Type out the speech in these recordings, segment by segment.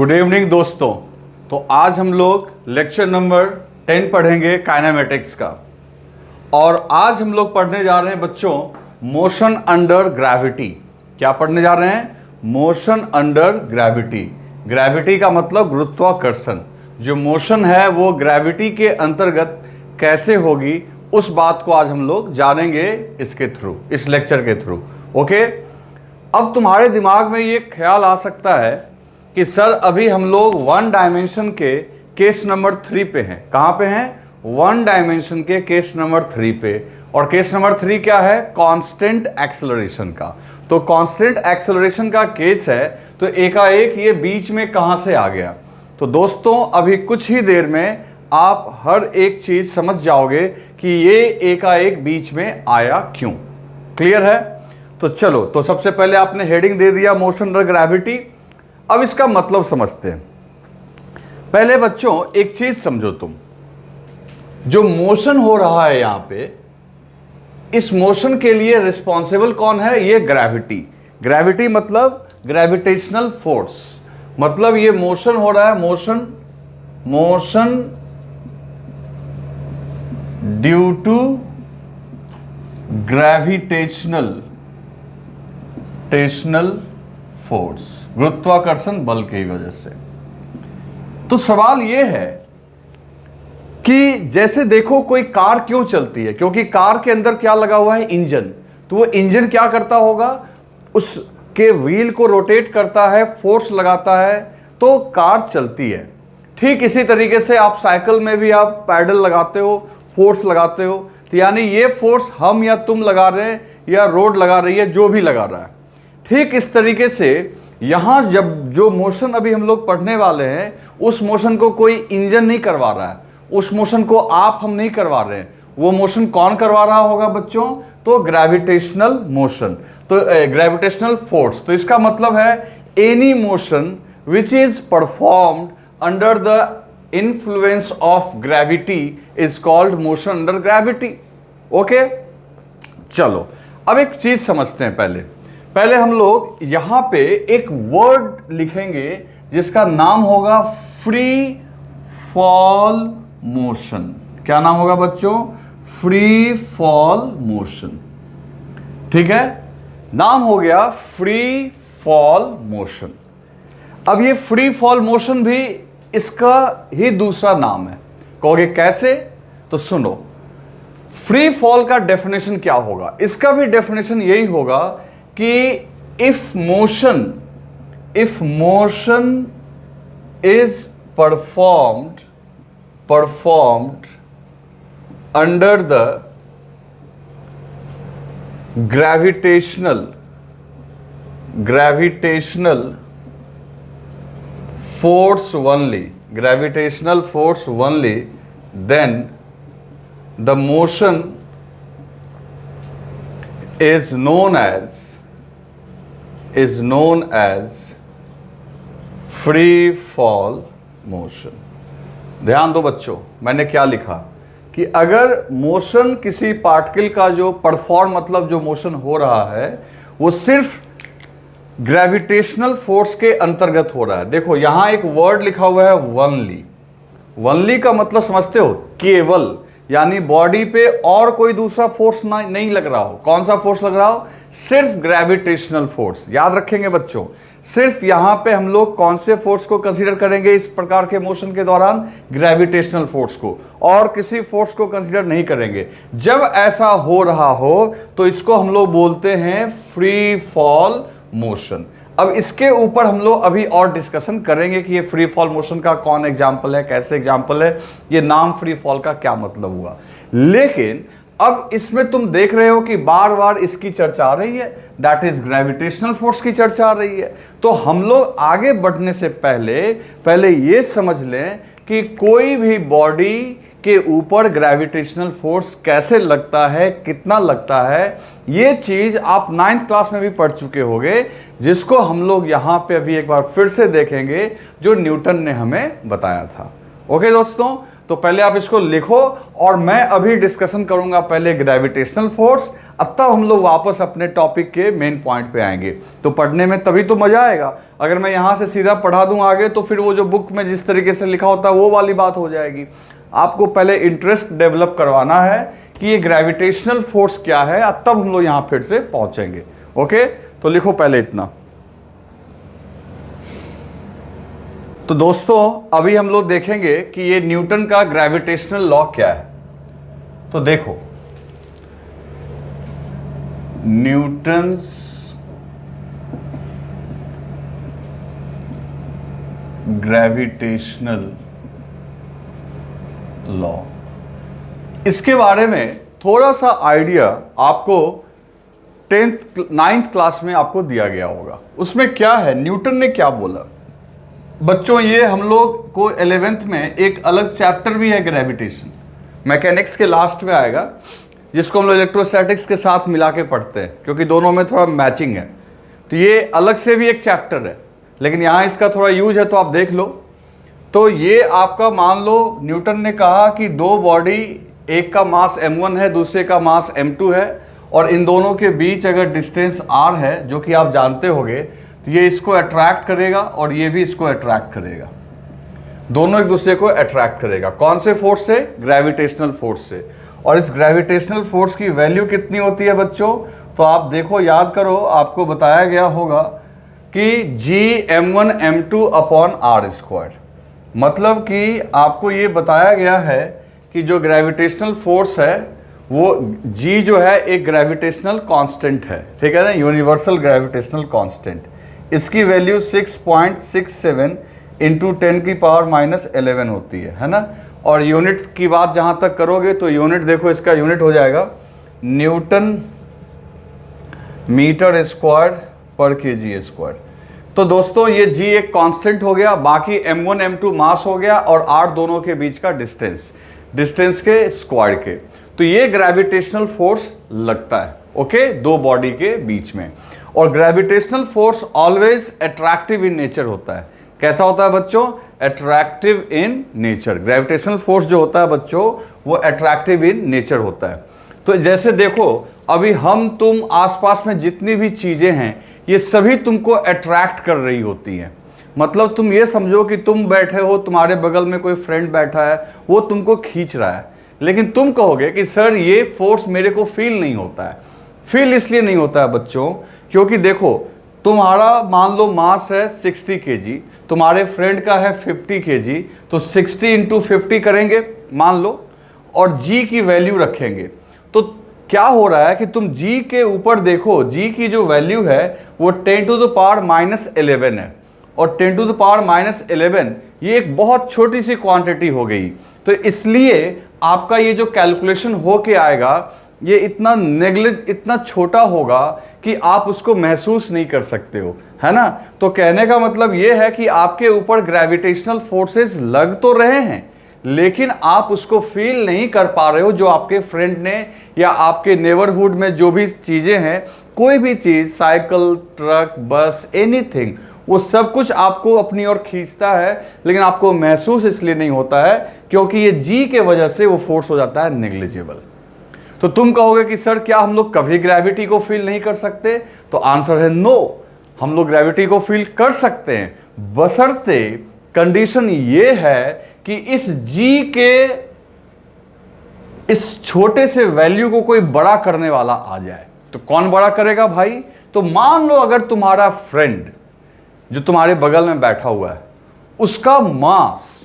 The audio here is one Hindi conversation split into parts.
गुड इवनिंग दोस्तों। तो आज हम लोग लेक्चर नंबर 10 पढ़ेंगे काइनेमेटिक्स का। और आज हम लोग पढ़ने जा रहे हैं बच्चों मोशन अंडर ग्रेविटी। क्या पढ़ने जा रहे हैं? Motion under gravity. ग्रेविटी का मतलब गुरुत्वाकर्षण। जो मोशन है वो ग्रेविटी के अंतर्गत कैसे होगी उस बात को आज हम लोग जानेंगे इसके थ्रू, इस लेक्चर के थ्रू। ओके। अब तुम्हारे दिमाग में ये ख्याल आ सकता है कि सर अभी हम लोग वन डायमेंशन के केस नंबर 3 पे हैं। कहाँ पे हैं? वन डायमेंशन के केस नंबर 3 पे। और केस नंबर 3 क्या है? कांस्टेंट एक्सेलरेशन का। तो कांस्टेंट एक्सेलरेशन का केस है, तो एकाएक ये बीच में कहाँ से आ गया? तो दोस्तों अभी कुछ ही देर में आप हर एक चीज समझ जाओगे कि ये एकाएक बीच में आया क्यों। क्लियर है? तो चलो, तो सबसे पहले आपने हेडिंग दे दिया मोशन अंडर ग्रेविटी। अब इसका मतलब समझते हैं। पहले बच्चों एक चीज समझो, तुम जो मोशन हो रहा है यहां पे, इस मोशन के लिए रिस्पॉन्सिबल कौन है? ये ग्रेविटी। ग्रेविटी मतलब ग्रेविटेशनल फोर्स। मतलब ये मोशन हो रहा है, motion due to gravitational force, गुरुत्वाकर्षण बल की वजह से। तो सवाल यह है कि जैसे देखो कोई कार क्यों चलती है? क्योंकि कार के अंदर क्या लगा हुआ है? इंजन। तो वो इंजन क्या करता होगा? उसके व्हील को रोटेट करता है, फोर्स लगाता है, तो कार चलती है। ठीक इसी तरीके से आप साइकिल में भी आप पैडल लगाते हो, फोर्स लगाते हो। तो यानी ये फोर्स हम या तुम लगा रहे हैं या रोड लगा रही है, जो भी लगा रहा है। ठीक इस तरीके से यहां जब जो मोशन अभी हम लोग पढ़ने वाले हैं, उस मोशन को कोई इंजन नहीं करवा रहा है, उस मोशन को हम नहीं करवा रहे हैं। वो मोशन कौन करवा रहा होगा बच्चों? तो ग्रेविटेशनल मोशन, तो ग्रेविटेशनल फोर्स। तो इसका मतलब है any motion which is performed under the influence of gravity is called motion under gravity. Okay, चलो अब एक चीज समझते हैं। पहले हम लोग यहां पे एक वर्ड लिखेंगे जिसका नाम होगा फ्री फॉल मोशन। क्या नाम होगा बच्चों? Free fall motion. ठीक है, नाम हो गया फ्री फॉल मोशन। अब ये फ्री फॉल मोशन भी इसका ही दूसरा नाम है। कहोगे कैसे? तो सुनो, फ्री फॉल का डेफिनेशन क्या होगा? इसका भी डेफिनेशन यही होगा कि if motion is performed under the gravitational force only, then the motion is known as free fall motion। ध्यान दो बच्चों, मैंने क्या लिखा कि अगर मोशन किसी पार्टिकल का जो परफॉर्म मतलब जो मोशन हो रहा है वो सिर्फ ग्रेविटेशनल फोर्स के अंतर्गत हो रहा है। देखो यहां एक वर्ड लिखा हुआ है वनली। वनली का मतलब समझते हो? केवल, यानी बॉडी पे और कोई दूसरा फोर्स नहीं लग रहा हो। कौन सा फोर्स लग रहा हो? सिर्फ ग्रेविटेशनल फोर्स। याद रखेंगे बच्चों, सिर्फ यहां पे हम लोग कौन से फोर्स को कंसीडर करेंगे इस प्रकार के मोशन के दौरान? ग्रेविटेशनल फोर्स को, और किसी फोर्स को कंसीडर नहीं करेंगे। जब ऐसा हो रहा हो तो इसको हम लोग बोलते हैं फ्री फॉल मोशन। अब इसके ऊपर हम लोग अभी और डिस्कशन करेंगे कि ये फ्री फॉल मोशन का कौन एग्जाम्पल है, कैसे एग्जाम्पल है, ये नाम फ्री फॉल का क्या मतलब हुआ। लेकिन अब इसमें तुम देख रहे हो कि बार बार इसकी चर्चा आ रही है, दैट इज ग्रेविटेशनल फोर्स की चर्चा आ रही है। तो हम लोग आगे बढ़ने से पहले ये समझ लें कि कोई भी बॉडी के ऊपर ग्रेविटेशनल फोर्स कैसे लगता है, कितना लगता है, ये चीज आप 9th क्लास में भी पढ़ चुके होंगे, जिसको हम लोग यहां पे अभी एक बार फिर से देखेंगे, जो न्यूटन ने हमें बताया था। ओके दोस्तों, तो पहले आप इसको लिखो और मैं अभी डिस्कशन करूंगा पहले ग्रेविटेशनल फोर्स, अब तब हम लोग वापस अपने टॉपिक के मेन पॉइंट पे आएंगे। तो पढ़ने में तभी तो मजा आएगा। अगर मैं यहाँ से सीधा पढ़ा दूं आगे तो फिर वो जो बुक में जिस तरीके से लिखा होता है वो वाली बात हो जाएगी। आपको पहले इंटरेस्ट डेवलप करवाना है कि ये ग्रेविटेशनल फोर्स क्या है, अब तब हम लोग यहाँ फिर से पहुंचेंगे। ओके, तो लिखो पहले इतना। तो दोस्तों अभी हम लोग देखेंगे कि ये न्यूटन का ग्रेविटेशनल लॉ क्या है। तो देखो, न्यूटन्स ग्रेविटेशनल लॉ, इसके बारे में थोड़ा सा आइडिया आपको 9th क्लास में आपको दिया गया होगा। उसमें क्या है, न्यूटन ने क्या बोला। बच्चों ये हम लोग को 11th में एक अलग चैप्टर भी है ग्रेविटेशन, मैकेनिक्स के लास्ट में आएगा, जिसको हम लोग इलेक्ट्रोस्टैटिक्स के साथ मिला के पढ़ते हैं, क्योंकि दोनों में थोड़ा मैचिंग है। तो ये अलग से भी एक चैप्टर है, लेकिन यहाँ इसका थोड़ा यूज है तो आप देख लो। तो ये आपका मान लो न्यूटन ने कहा कि दो बॉडी, एक का मास m1 है, दूसरे का मास m2 है, और इन दोनों के बीच अगर डिस्टेंस r है, जो कि आप जानते होंगे, तो ये इसको अट्रैक्ट करेगा और ये भी इसको अट्रैक्ट करेगा। दोनों एक दूसरे को अट्रैक्ट करेगा। कौन से फोर्स से? ग्रेविटेशनल फोर्स से। और इस ग्रेविटेशनल फोर्स की वैल्यू कितनी होती है बच्चों? तो आप देखो, याद करो, आपको बताया गया होगा कि Gm1m2 अपॉन r स्क्वायर। मतलब कि आपको ये बताया गया है कि जो ग्रेविटेशनल फोर्स है वो G जो है एक ग्रेविटेशनल कांस्टेंट है, ठीक है ना, यूनिवर्सल ग्रेविटेशनल कांस्टेंट। इसकी वैल्यू 6.67 इंटू 10⁻⁻11 होती है ना। और यूनिट की बात जहाँ तक करोगे तो यूनिट देखो, इसका यूनिट हो जाएगा न्यूटन मीटर स्क्वायर पर केजी स्क्वायर। तो दोस्तों ये G एक कांस्टेंट हो गया, बाकी m1 m2 मास हो गया, और r दोनों के बीच का डिस्टेंस के स्क्वायर के। तो ये ग्रेविटेशनल फोर्स लगता है, ओके, दो बॉडी के बीच में। और gravitational force always attractive in nature होता है। कैसा होता है बच्चों? Attractive in nature. Gravitational force जो होता है बच्चों वो अट्रैक्टिव इन नेचर होता है। तो जैसे देखो, अभी हम तुम आसपास में जितनी भी चीजें हैं ये सभी तुमको अट्रैक्ट कर रही होती हैं। मतलब तुम ये समझो कि तुम बैठे हो, तुम्हारे बगल में कोई फ्रेंड बैठा है, वो तुमको खींच रहा है, लेकिन तुम कहोगे कि सर ये फोर्स मेरे को फील नहीं होता है। फील इसलिए नहीं होता है बच्चों क्योंकि देखो, तुम्हारा मान लो मास है 60 kg, तुम्हारे फ्रेंड का है 50 kg, तो 60 इंटू 50 करेंगे मान लो, और G की वैल्यू रखेंगे। तो क्या हो रहा है कि तुम G के ऊपर देखो, G की जो वैल्यू है वो 10⁻⁻11 है, और 10⁻⁻11 ये एक बहुत छोटी सी क्वांटिटी हो गई। तो इसलिए आपका ये जो कैलकुलेशन हो के आएगा ये इतना छोटा होगा कि आप उसको महसूस नहीं कर सकते हो, है ना। तो कहने का मतलब ये है कि आपके ऊपर ग्रेविटेशनल फोर्सेस लग तो रहे हैं, लेकिन आप उसको फील नहीं कर पा रहे हो। जो आपके फ्रेंड ने या आपके नेबरहुड में जो भी चीज़ें हैं, कोई भी चीज़, साइकिल, ट्रक, बस, एनीथिंग, वो सब कुछ आपको अपनी ओर खींचता है, लेकिन आपको महसूस इसलिए नहीं होता है क्योंकि ये G के वजह से वो फोर्स हो जाता है नेग्लिजिबल। तो तुम कहोगे कि सर क्या हम लोग कभी ग्रेविटी को फील नहीं कर सकते? तो आंसर है नो, हम लोग ग्रेविटी को फील कर सकते हैं, बशर्ते कंडीशन ये है कि इस G के इस छोटे से वैल्यू को कोई बड़ा करने वाला आ जाए। तो कौन बड़ा करेगा भाई? तो मान लो अगर तुम्हारा फ्रेंड जो तुम्हारे बगल में बैठा हुआ है उसका मास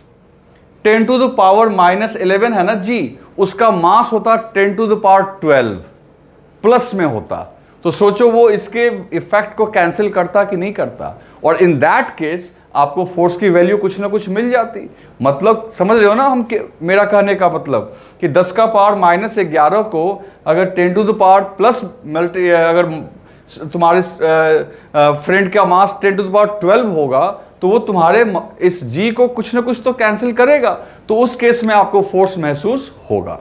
10⁻⁻11 है ना G, उसका मास होता 10⁻12 प्लस में होता, तो सोचो वो इसके इफेक्ट को कैंसिल करता कि नहीं करता। और इन दैट केस आपको फोर्स की वैल्यू कुछ ना कुछ मिल जाती। मतलब समझ रहे हो ना मेरा कहने का मतलब कि 10⁻⁻11 को अगर 10⁻+ अगर तुम्हारे फ्रेंड का मास 10⁻12 होगा तो वो तुम्हारे इस G को कुछ ना कुछ तो कैंसिल करेगा, तो उस केस में आपको फोर्स महसूस होगा।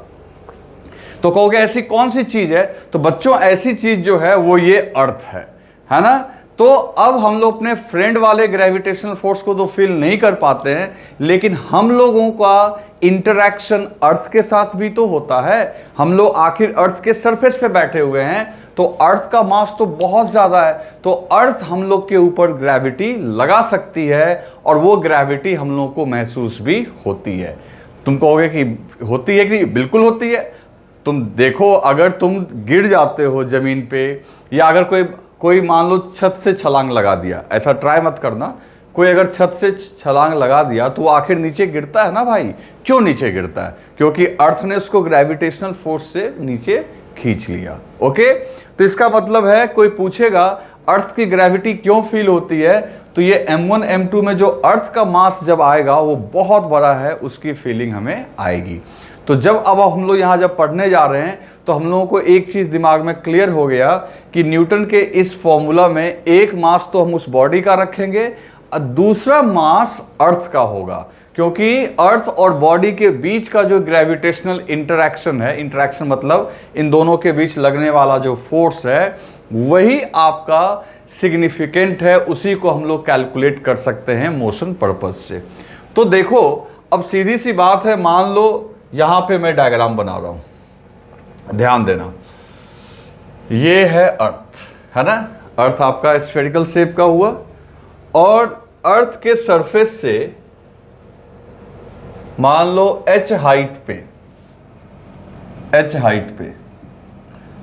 तो कहोगे ऐसी कौन सी चीज है? तो बच्चों ऐसी चीज जो है वो ये अर्थ है ना। तो अब हम लोग अपने फ्रेंड वाले ग्रेविटेशनल फोर्स को तो फील नहीं कर पाते हैं, लेकिन हम लोगों का इंटरैक्शन अर्थ के साथ भी तो होता है। हम लोग आखिर अर्थ के सरफेस पे बैठे हुए हैं, तो अर्थ का मास तो बहुत ज़्यादा है, तो अर्थ हम लोग के ऊपर ग्रेविटी लगा सकती है, और वो ग्रेविटी हम लोग को महसूस भी होती है। तुम कहोगे कि होती है कि बिल्कुल होती है। तुम देखो, अगर तुम गिर जाते हो ज़मीन पे, या अगर कोई मान लो छत से छलांग लगा दिया, ऐसा ट्राई मत करना, कोई अगर छत से छलांग लगा दिया तो आखिर नीचे गिरता है ना भाई। क्यों नीचे गिरता है? क्योंकि अर्थ ने उसको ग्रेविटेशनल फोर्स से नीचे खींच लिया। ओके, तो इसका मतलब है, कोई पूछेगा अर्थ की ग्रेविटी क्यों फील होती है, तो ये m1 m2 में जो अर्थ का मास जब आएगा वो बहुत बड़ा है, उसकी फीलिंग हमें आएगी। तो जब अब हम लोग यहाँ जब पढ़ने जा रहे हैं, तो हम लोगों को एक चीज़ दिमाग में क्लियर हो गया कि न्यूटन के इस फॉर्मूला में एक मास तो हम उस बॉडी का रखेंगे, और दूसरा मास अर्थ का होगा, क्योंकि अर्थ और बॉडी के बीच का जो ग्रेविटेशनल इंटरैक्शन है, इंटरैक्शन मतलब इन दोनों के बीच लगने वाला जो फोर्स है, वही आपका सिग्निफिकेंट है, उसी को हम लोग कैलकुलेट कर सकते हैं मोशन पर्पस से। तो देखो, अब सीधी सी बात है, मान लो यहां पे मैं डायग्राम बना रहा हूं, ध्यान देना, ये है अर्थ, है ना। अर्थ आपका स्फेरिकल शेप का हुआ, और अर्थ के सरफेस से मान लो h हाइट पे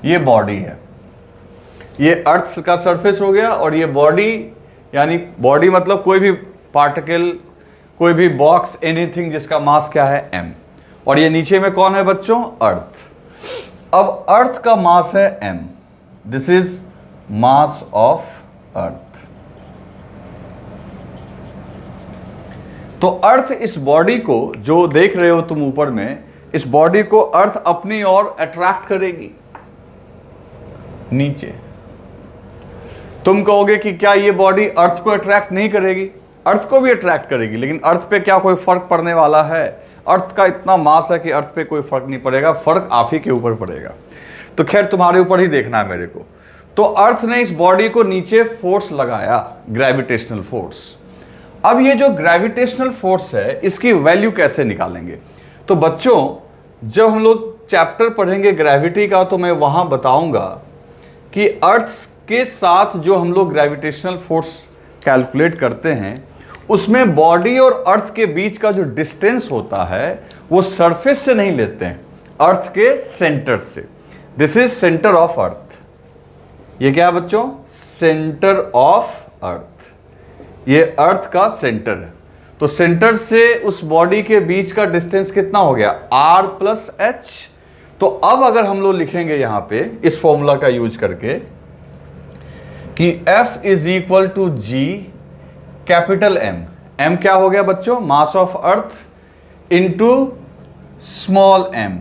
ये बॉडी है, ये अर्थ का सरफेस हो गया, और ये बॉडी, यानी बॉडी मतलब कोई भी पार्टिकल, कोई भी बॉक्स, एनीथिंग जिसका मास क्या है m, और ये नीचे में कौन है बच्चों? अर्थ। अब अर्थ का मास है m, this is mass of अर्थ। तो अर्थ इस बॉडी को जो देख रहे हो तुम ऊपर में, इस बॉडी को अर्थ अपनी ओर अट्रैक्ट करेगी नीचे। तुम कहोगे कि क्या ये बॉडी अर्थ को अट्रैक्ट नहीं करेगी? अर्थ को भी अट्रैक्ट करेगी, लेकिन अर्थ पे क्या कोई फर्क पड़ने वाला है? अर्थ का इतना मास है कि अर्थ पे कोई फर्क नहीं पड़ेगा, फर्क आप ही के ऊपर पड़ेगा। तो खैर तुम्हारे ऊपर ही देखना है मेरे को। तो अर्थ ने इस बॉडी को नीचे फोर्स लगाया, ग्रेविटेशनल फोर्स। अब ये जो ग्रेविटेशनल फोर्स है, इसकी वैल्यू कैसे निकालेंगे? तो बच्चों, जब हम लोग चैप्टर पढ़ेंगे ग्रेविटी का, तो मैं वहां बताऊंगा कि अर्थ के साथ जो हम लोग ग्रेविटेशनल फोर्स कैलकुलेट करते हैं, उसमें बॉडी और अर्थ के बीच का जो डिस्टेंस होता है, वो सरफेस से नहीं लेते हैं, अर्थ के सेंटर से। This is centre of earth. ये क्या है बच्चों? Centre of earth. ये अर्थ का सेंटर है। तो सेंटर से उस बॉडी के बीच का डिस्टेंस कितना हो गया? r plus H. तो अब अगर हम लोग लिखेंगे यहां पे इस फॉर्मूला का यूज करके कि F is equal to G capital M। M क्या हो गया बच्चों? Mass of earth into small m,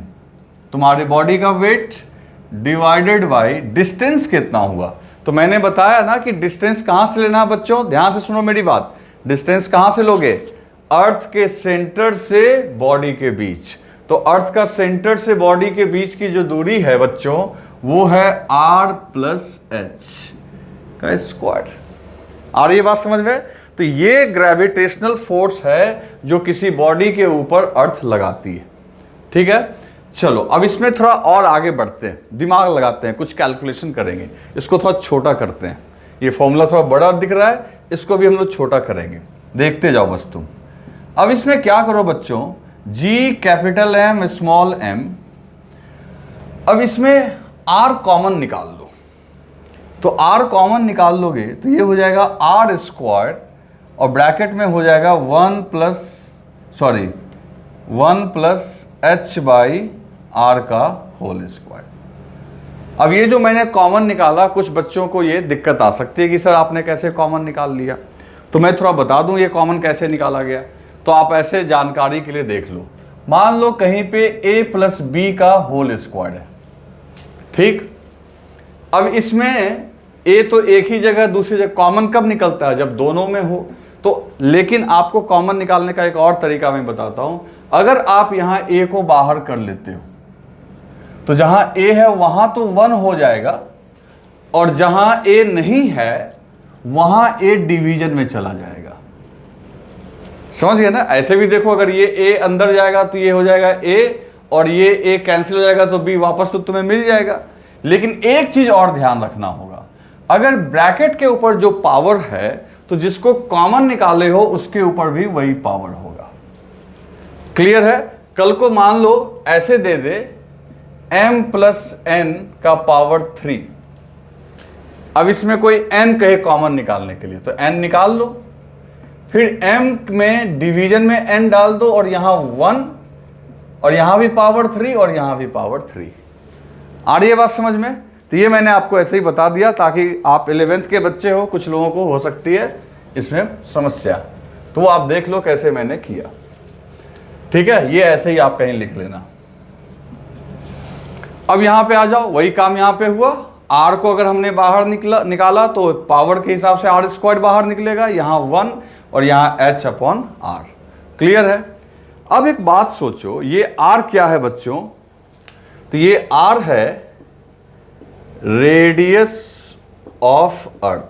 तुम्हारी बॉडी का वेट डिवाइडेड बाय डिस्टेंस कितना हुआ। तो मैंने बताया ना कि डिस्टेंस कहां से लेना है बच्चों, ध्यान से सुनो मेरी बात। डिस्टेंस कहां से लोगे? अर्थ के सेंटर से बॉडी के बीच। तो अर्थ का सेंटर से बॉडी के बीच की जो दूरी है बच्चों, वो है r प्लस एच का स्क्वायर। आ रही है बात समझ में? तो ये ग्रेविटेशनल फोर्स है जो किसी बॉडी के ऊपर अर्थ लगाती है। ठीक है, चलो अब इसमें थोड़ा और आगे बढ़ते हैं, दिमाग लगाते हैं, कुछ कैलकुलेशन करेंगे। इसको थोड़ा छोटा करते हैं। ये फॉर्मूला थोड़ा बड़ा दिख रहा है, इसको भी हम लोग छोटा करेंगे, देखते जाओ बस तुम। अब इसमें क्या करो बच्चों, G capital M small m। अब इसमें R कॉमन निकाल लो। तो R कॉमन निकाल लोगे तो ये हो जाएगा R स्क्वायर, और ब्रैकेट में हो जाएगा 1 प्लस h बाई R का होल स्क्वायर। अब ये जो मैंने कॉमन निकाला, कुछ बच्चों को ये दिक्कत आ सकती है कि सर आपने कैसे कॉमन निकाल लिया। तो मैं थोड़ा बता दूं ये कॉमन कैसे निकाला गया। तो आप ऐसे जानकारी के लिए देख लो, मान लो कहीं पे a प्लस बी का होल स्क्वायर है, ठीक। अब इसमें a तो एक ही जगह, दूसरी जगह कॉमन कब निकलता है? जब दोनों में हो। तो लेकिन आपको कॉमन निकालने का एक और तरीका मैं बताता हूं। अगर आप यहां a को बाहर कर लेते हो तो जहां a है वहां तो 1 हो जाएगा, और जहां a नहीं है वहां ए डिवीजन में चला जाएगा। समझ गए ना? ऐसे भी देखो, अगर ये ए अंदर जाएगा तो ये हो जाएगा ए, और ये ए कैंसिल हो जाएगा तो बी वापस तो तुम्हें मिल जाएगा। लेकिन एक चीज और ध्यान रखना होगा, अगर ब्रैकेट के ऊपर जो पावर है तो जिसको कॉमन निकाले हो उसके ऊपर भी वही पावर होगा। क्लियर है? कल को मान लो ऐसे दे दे m प्लस n का पावर 3, अब इसमें कोई n कहे कॉमन निकालने के लिए तो n निकाल लो, फिर m में डिवीजन में n डाल दो, और यहां 1, और यहां भी पावर 3 और यहां भी पावर 3। आ रही है बात समझ में? तो ये मैंने आपको ऐसे ही बता दिया ताकि आप 11th के बच्चे हो, कुछ लोगों को हो सकती है इसमें समस्या, तो वो आप देख लो कैसे मैंने किया। ठीक है, ये ऐसे ही आप कहीं लिख लेना। अब यहां पे आ जाओ, वही काम यहां पे हुआ। r को अगर हमने बाहर निकाला तो पावर के हिसाब से r² बाहर निकलेगा, यहां 1 और यहां h/r। क्लियर है? अब एक बात सोचो, ये r क्या है बच्चों? तो ये r है रेडियस ऑफ अर्थ।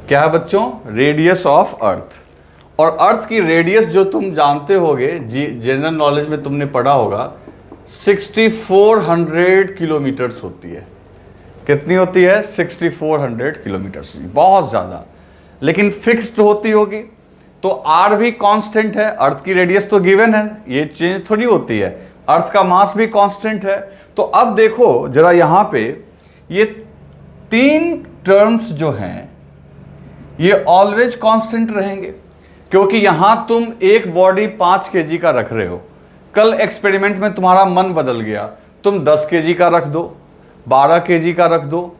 क्या है बच्चों? रेडियस ऑफ अर्थ। और अर्थ की रेडियस जो तुम जानते होगे, जनरल नॉलेज में तुमने पढ़ा होगा, 6400 किलोमीटर्स होती है। कितनी होती है? 6400 किलोमीटर्स, बहुत ज़्यादा, लेकिन फिक्स्ड होती होगी। तो आर भी कांस्टेंट है, अर्थ की रेडियस तो गिवन है, ये चेंज थोड़ी होती है। अर्थ का मास भी कांस्टेंट है। तो अब देखो जरा यहाँ पे, ये 3 टर्म्स जो हैं ये ऑलवेज कांस्टेंट रहेंगे, क्योंकि यहां तुम एक बॉडी 5 kg का रख रहे हो। कल एक्सपेरिमेंट में तुम्हारा मन बदल गया, तुम 10 kg का रख दो, 12 kg का रख दो,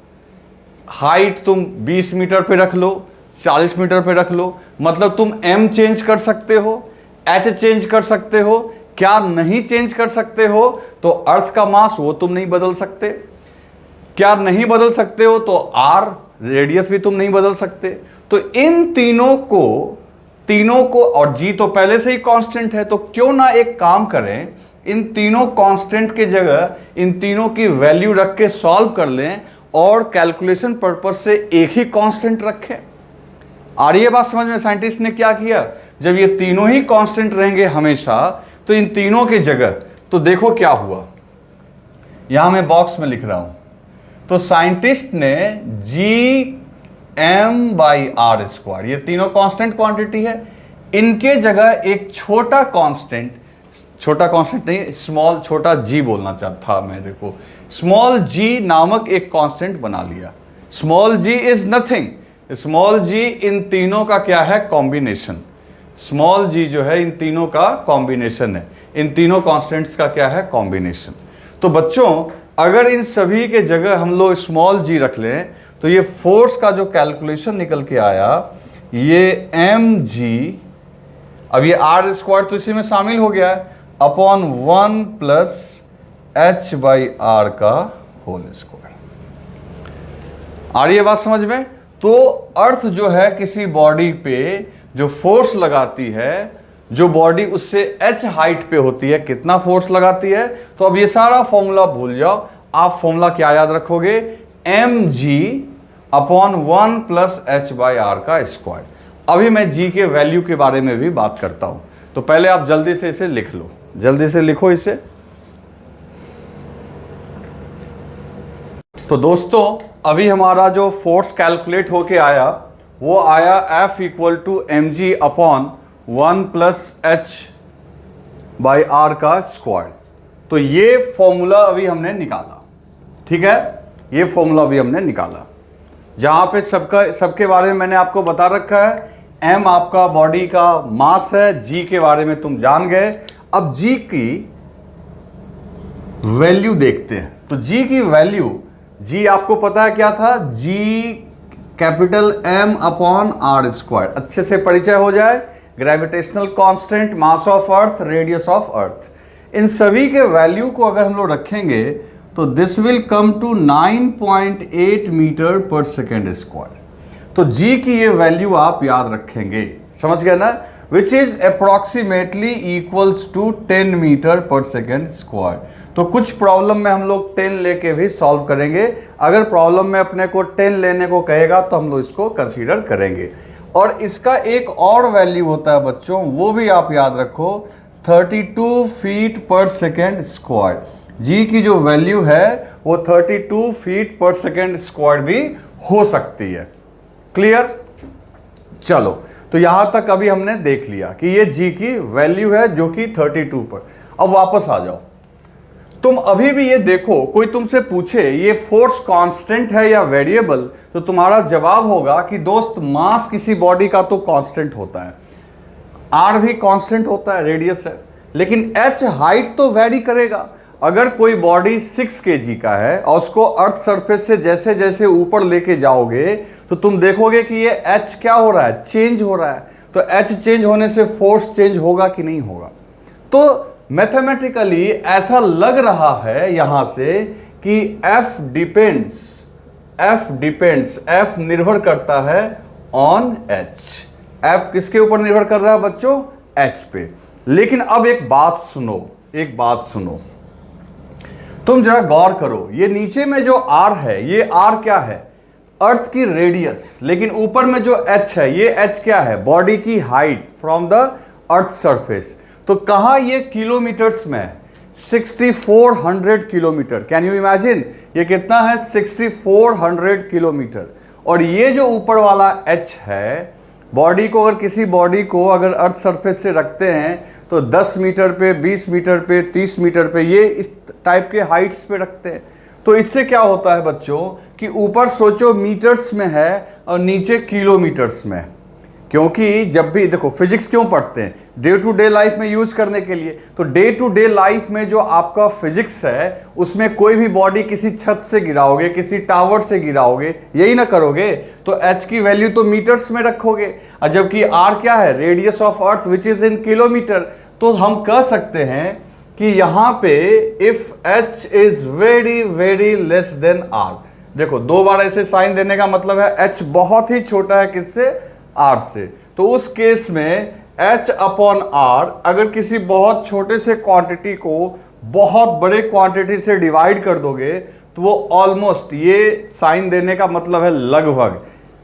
हाइट तुम 20 मीटर पे रख लो, 40 मीटर पे रख लो, मतलब तुम m चेंज कर सकते हो, h चेंज कर सकते हो। क्या नहीं चेंज कर सकते हो? तो अर्थ का मास वो तुम नहीं बदल सकते। क्या नहीं बदल सकते हो? तो r रेडियस भी तुम नहीं बदल सकते। तो इन तीनों को और g तो पहले से ही कांस्टेंट है, तो क्यों ना एक काम करें, इन तीनों कांस्टेंट के जगह इन तीनों की वैल्यू रख के सॉल्व कर लें और कैलकुलेशन पर्पस से एक ही कांस्टेंट रखें। आ रही है बात समझ में? साइंटिस्ट ने क्या किया, जब ये तीनों ही कांस्टेंट रहेंगे हमेशा, तो इन तीनों की जगह, तो देखो क्या हुआ, यहां मैं बॉक्स में लिख रहा हूं। तो साइंटिस्ट ने Gm/r², ये तीनों कांस्टेंट क्वांटिटी है, इनके जगह एक छोटा कांस्टेंट नहीं, छोटा g बोलना चाहता था मैं, देखो स्मॉल g नामक एक कांस्टेंट बना लिया। Small g is nothing, small g इन तीनों का क्या है? कॉम्बिनेशन। स्मॉल g जो है इन तीनों का कॉम्बिनेशन है, इन तीनों कांस्टेंट्स का क्या है? कॉम्बिनेशन। तो बच्चों अगर इन सभी के जगह हम लोग स्मॉल g रख लें तो ये फोर्स का जो कैलकुलेशन निकल के आया, ये mg, अब ये r² तो इसी में शामिल हो गया है, अपॉन 1 प्लस h/r का होल स्क्वायर। आ रही है बात समझ में? तो अर्थ जो है किसी बॉडी पे जो फोर्स लगाती है, जो बॉडी उससे h हाइट पे होती है, कितना फोर्स लगाती है। तो अब ये सारा फॉर्मूला भूल जाओ, आप फॉर्मूला क्या याद रखोगे? mg अपॉन 1 प्लस h/r का स्क्वायर। अभी मैं g के वैल्यू के बारे में भी बात करता हूं, तो पहले आप जल्दी से इसे लिख लो, जल्दी से लिखो इसे। तो दोस्तों अभी हमारा जो फोर्स कैलकुलेट होके आया वो आया F = mg upon 1 plus h/r का स्क्वायर। तो ये फॉर्मूला अभी हमने निकाला, ठीक है, ये फॉर्मूला अभी हमने निकाला, जहां पे सबके बारे में मैंने आपको बता रखा है। m आपका बॉडी का मास है, g के बारे में तुम जान गए। अब g की वैल्यू देखते हैं। तो g की वैल्यू, g आपको पता है क्या था? g capital M upon r²। अच्छे से परिचय हो जाए, gravitational constant, mass of earth, radius of earth, इन सभी के वैल्यू को अगर हम लोग रखेंगे तो this will come to 9.8 metre per second square. तो g की ये वैल्यू आप याद रखेंगे, समझ गए ना? Which is approximately equals to 10 metre per second square. तो कुछ प्रॉब्लम में हम लोग 10 लेके भी सॉल्व करेंगे। अगर प्रॉब्लम में अपने को 10 लेने को कहेगा तो हम लोग इसको कंसीडर करेंगे। और इसका एक और वैल्यू होता है बच्चों, वो भी आप याद रखो, 32 फीट पर सेकेंड स्क्वायर। जी की जो वैल्यू है वो 32 फीट पर सेकेंड स्क्वायर भी हो सकती है। क्लियर? चलो, तो यहां तक अभी हमने देख लिया कि ये जी की वैल्यू है जो कि 32 पर। अब वापस आ जाओ, तुम अभी भी ये देखो, कोई तुमसे पूछे ये फोर्स कांस्टेंट है या वेरिएबल, तो तुम्हारा जवाब होगा कि दोस्त मास किसी बॉडी का तो कांस्टेंट होता है, आर भी कांस्टेंट होता है, रेडियस है, लेकिन एच हाइट तो वेरी करेगा। अगर कोई बॉडी 6 kg का है और उसको अर्थ सरफेस से जैसे जैसे ऊपर लेके जाओगे तो तुम देखोगे कि ये एच क्या हो रहा है, चेंज हो रहा है। तो एच चेंज होने से फोर्स चेंज होगा कि नहीं होगा? तो मैथमेटिकली ऐसा लग रहा है यहां से कि एफ डिपेंड्स, एफ निर्भर करता है ऑन एच। एफ किसके ऊपर निर्भर कर रहा है बच्चों? एच पे। लेकिन अब एक बात सुनो, तुम जरा गौर करो, ये नीचे में जो आर है, ये आर क्या है? अर्थ की रेडियस। लेकिन ऊपर में जो एच है, ये एच क्या है? बॉडी की height from the earth surface. तो कहां ये किलोमीटर्स में? 6400 किलोमीटर। Can you imagine? ये कितना है? 6400 किलोमीटर। और ये जो ऊपर वाला एच है, बॉडी को अगर किसी बॉडी को अगर अर्थ सरफेस से रखते हैं तो 10 मीटर पे, 20 मीटर पे, 30 मीटर पे, ये इस टाइप के हाइट्स पे रखते हैं। तो इससे क्या होता है बच्चों कि ऊपर सोचो मीटर्स में है और नीचे किलोमीटर्स में। क्योंकि जब भी देखो, फिजिक्स क्यों पढ़ते हैं? डे टू डे लाइफ में यूज करने के लिए। तो डे टू डे लाइफ में जो आपका फिजिक्स है उसमें कोई भी बॉडी किसी छत से गिराओगे, किसी टावर से गिराओगे, यही ना करोगे, तो एच की वैल्यू तो मीटर्स में रखोगे। और जबकि आर क्या है? Radius of earth which is in kilometre. तो हम कह सकते हैं कि यहां पे if H is very very less than R, देखो 2 बार ऐसे साइन देने का मतलब है एच बहुत ही छोटा है किससे? आर से। तो उस केस में एच अपॉन आर अगर किसी बहुत छोटे से क्वांटिटी को बहुत बड़े क्वांटिटी से डिवाइड कर दोगे तो वो ऑलमोस्ट, ये साइन देने का मतलब है लगभग,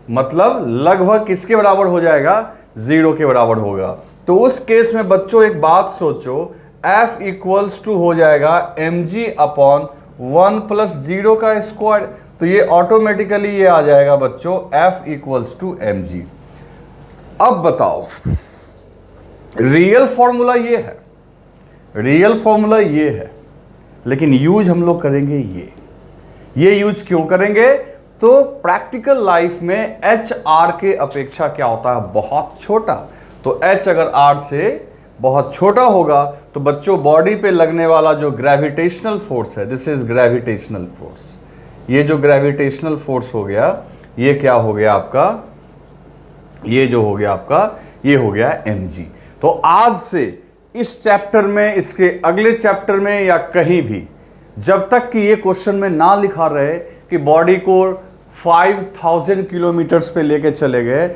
मतलब लगभग किसके बराबर हो जाएगा? 0 के बराबर होगा। तो उस केस में बच्चों एक बात सोचो, F इक्वल्स टू हो जाएगा mg अपॉन 1 प्लस 0 का स्क्वायर। तो ये ऑटोमेटिकली ये आ जाएगा बच्चों F इक्वल्स टू mg। अब बताओ, रियल फॉर्मूला ये है, लेकिन यूज हम लोग करेंगे ये यूज क्यों करेंगे? तो प्रैक्टिकल लाइफ में एच आर के अपेक्षा क्या होता है? बहुत छोटा। तो एच अगर आर से बहुत छोटा होगा तो बच्चों बॉडी पे लगने वाला जो ग्रेविटेशनल फोर्स है, दिस इज ग्रेविटेशनल फोर्स। ये जो ग्रेविटेशनल फोर्स हो गया, ये क्या हो गया आपका? ये जो हो गया आपका, ये हो गया mg। तो आज से इस चैप्टर में, इसके अगले चैप्टर में या कहीं भी, जब तक कि ये क्वेश्चन में ना लिखा रहे कि बॉडी को 5000 किलोमीटर्स पे लेके चले गए,